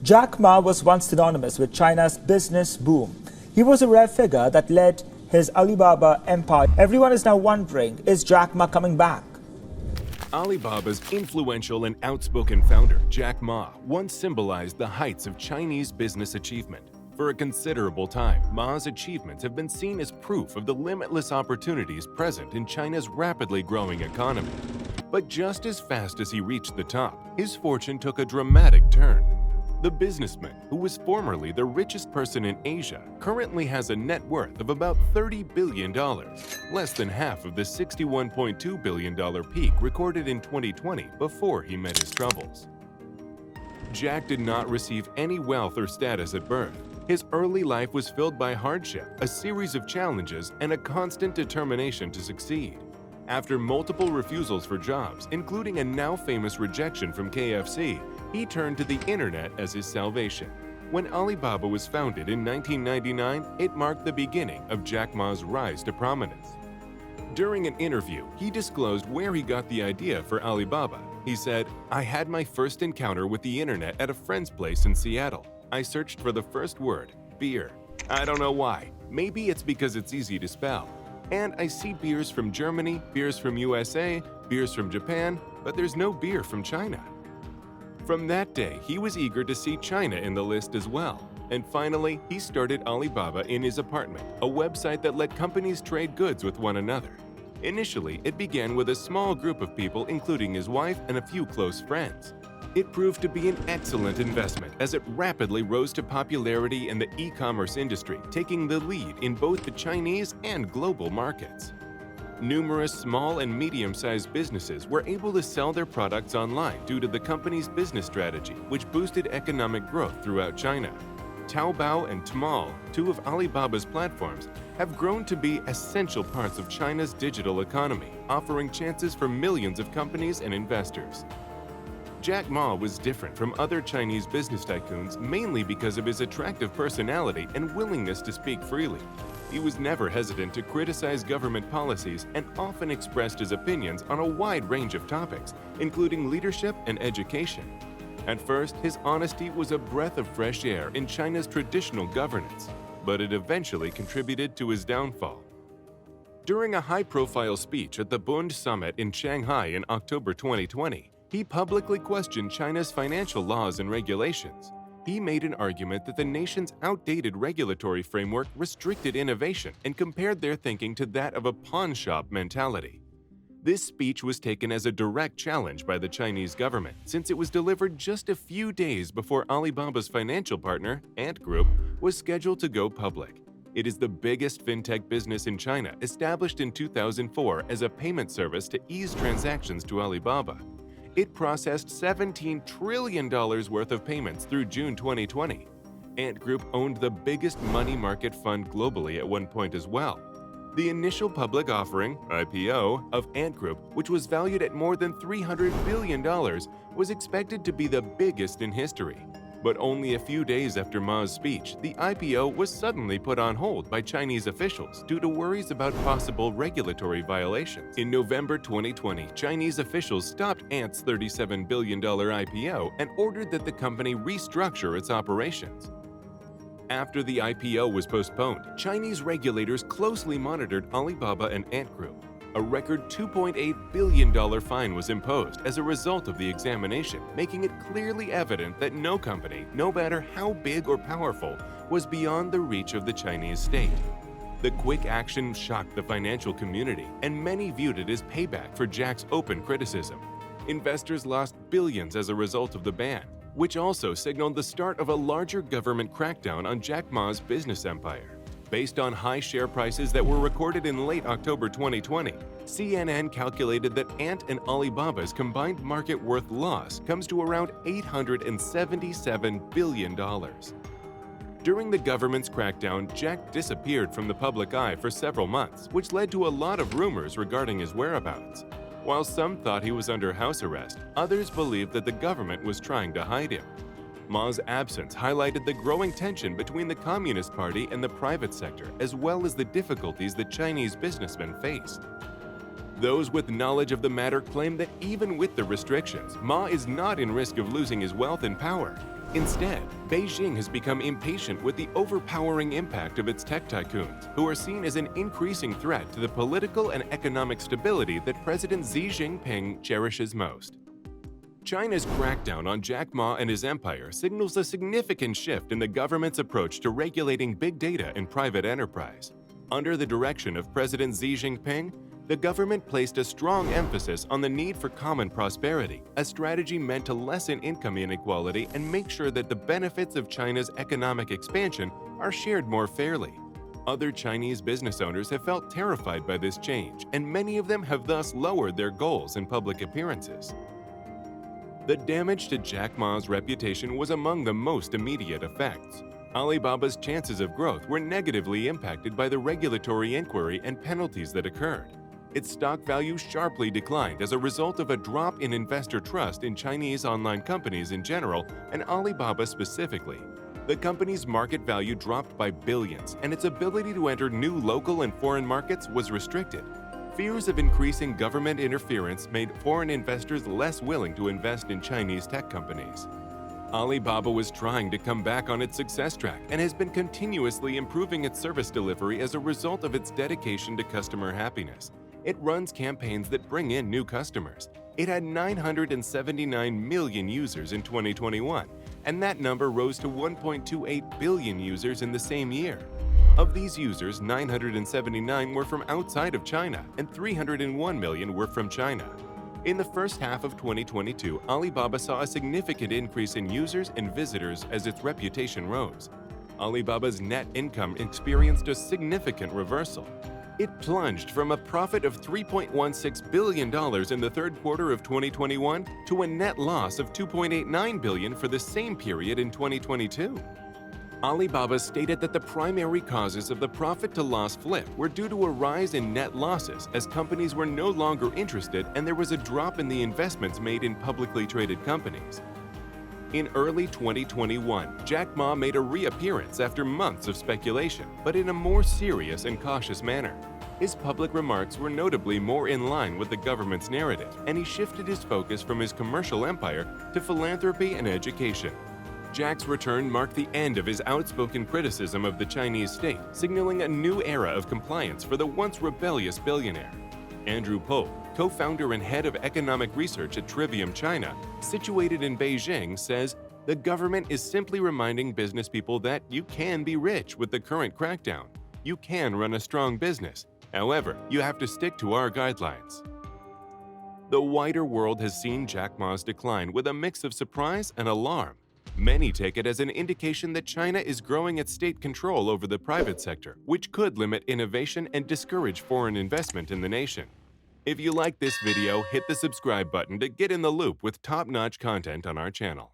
Jack Ma was once synonymous with China's business boom. He was a rare figure that led his Alibaba empire. Everyone is now wondering, is Jack Ma coming back? Alibaba's influential and outspoken founder, Jack Ma, once symbolized the heights of Chinese business achievement. For a considerable time, Ma's achievements have been seen as proof of the limitless opportunities present in China's rapidly growing economy. But just as fast as he reached the top, his fortune took a dramatic turn. The businessman, who was formerly the richest person in Asia, currently has a net worth of about $30 billion, less than half of the $61.2 billion peak recorded in 2020 before he met his troubles. Jack did not receive any wealth or status at birth. His early life was filled by hardship, a series of challenges, and a constant determination to succeed. After multiple refusals for jobs, including a now-famous rejection from KFC, he turned to the internet as his salvation. When Alibaba was founded in 1999, it marked the beginning of Jack Ma's rise to prominence. During an interview, he disclosed where he got the idea for Alibaba. He said, "I had my first encounter with the internet at a friend's place in Seattle. I searched for the first word, beer. I don't know why. Maybe it's because it's easy to spell. And I see beers from Germany, beers from USA, beers from Japan, but there's no beer from China." From that day, he was eager to see China in the list as well. And finally, he started Alibaba in his apartment, a website that let companies trade goods with one another. Initially, it began with a small group of people, including his wife and a few close friends. It proved to be an excellent investment as it rapidly rose to popularity in the e-commerce industry, taking the lead in both the Chinese and global markets. Numerous small and medium-sized businesses were able to sell their products online due to the company's business strategy, which boosted economic growth throughout China. Taobao and Tmall, two of Alibaba's platforms, have grown to be essential parts of China's digital economy, offering chances for millions of companies and investors. Jack Ma was different from other Chinese business tycoons mainly because of his attractive personality and willingness to speak freely. He was never hesitant to criticize government policies and often expressed his opinions on a wide range of topics, including leadership and education. At first, his honesty was a breath of fresh air in China's traditional governance, but it eventually contributed to his downfall. During a high-profile speech at the Bund Summit in Shanghai in October 2020, he publicly questioned China's financial laws and regulations. He made an argument that the nation's outdated regulatory framework restricted innovation and compared their thinking to that of a pawn shop mentality. This speech was taken as a direct challenge by the Chinese government since it was delivered just a few days before Alibaba's financial partner, Ant Group, was scheduled to go public. It is the biggest fintech business in China, established in 2004 as a payment service to ease transactions to Alibaba. It processed $17 trillion worth of payments through June 2020. Ant Group owned the biggest money market fund globally at one point as well. The initial public offering, IPO, of Ant Group, which was valued at more than $300 billion, was expected to be the biggest in history. But only a few days after Ma's speech, the IPO was suddenly put on hold by Chinese officials due to worries about possible regulatory violations. In November 2020, Chinese officials stopped Ant's $37 billion IPO and ordered that the company restructure its operations. After the IPO was postponed, Chinese regulators closely monitored Alibaba and Ant Group. A record $2.8 billion fine was imposed as a result of the examination, making it clearly evident that no company, no matter how big or powerful, was beyond the reach of the Chinese state. The quick action shocked the financial community, and many viewed it as payback for Jack's open criticism. Investors lost billions as a result of the ban, which also signaled the start of a larger government crackdown on Jack Ma's business empire. Based on high share prices that were recorded in late October 2020, CNN calculated that Ant and Alibaba's combined market worth loss comes to around $877 billion. During the government's crackdown, Jack disappeared from the public eye for several months, which led to a lot of rumors regarding his whereabouts. While some thought he was under house arrest, others believed that the government was trying to hide him. Ma's absence highlighted the growing tension between the Communist Party and the private sector, as well as the difficulties that Chinese businessmen faced. Those with knowledge of the matter claim that even with the restrictions, Ma is not in risk of losing his wealth and power. Instead, Beijing has become impatient with the overpowering impact of its tech tycoons, who are seen as an increasing threat to the political and economic stability that President Xi Jinping cherishes most. China's crackdown on Jack Ma and his empire signals a significant shift in the government's approach to regulating big data and private enterprise. Under the direction of President Xi Jinping, the government placed a strong emphasis on the need for common prosperity, a strategy meant to lessen income inequality and make sure that the benefits of China's economic expansion are shared more fairly. Other Chinese business owners have felt terrified by this change, and many of them have thus lowered their goals in public appearances. The damage to Jack Ma's reputation was among the most immediate effects. Alibaba's chances of growth were negatively impacted by the regulatory inquiry and penalties that occurred. Its stock value sharply declined as a result of a drop in investor trust in Chinese online companies in general and Alibaba specifically. The company's market value dropped by billions, and its ability to enter new local and foreign markets was restricted. Fears of increasing government interference made foreign investors less willing to invest in Chinese tech companies. Alibaba was trying to come back on its success track and has been continuously improving its service delivery as a result of its dedication to customer happiness. It runs campaigns that bring in new customers. It had 979 million users in 2021, and that number rose to 1.28 billion users in the same year. Of these users, 979 were from outside of China, and 301 million were from China. In the first half of 2022, Alibaba saw a significant increase in users and visitors as its reputation rose. Alibaba's net income experienced a significant reversal. It plunged from a profit of $3.16 billion in the third quarter of 2021 to a net loss of $2.89 billion for the same period in 2022. Alibaba stated that the primary causes of the profit-to-loss flip were due to a rise in net losses as companies were no longer interested and there was a drop in the investments made in publicly traded companies. In early 2021, Jack Ma made a reappearance after months of speculation, but in a more serious and cautious manner. His public remarks were notably more in line with the government's narrative, and he shifted his focus from his commercial empire to philanthropy and education. Jack's return marked the end of his outspoken criticism of the Chinese state, signaling a new era of compliance for the once rebellious billionaire. Andrew Pope, co-founder and head of economic research at Trivium China, situated in Beijing, says, "The government is simply reminding business people that you can be rich with the current crackdown. You can run a strong business. However, you have to stick to our guidelines." The wider world has seen Jack Ma's decline with a mix of surprise and alarm. Many take it as an indication that China is growing its state control over the private sector, which could limit innovation and discourage foreign investment in the nation. If you like this video, hit the subscribe button to get in the loop with top-notch content on our channel.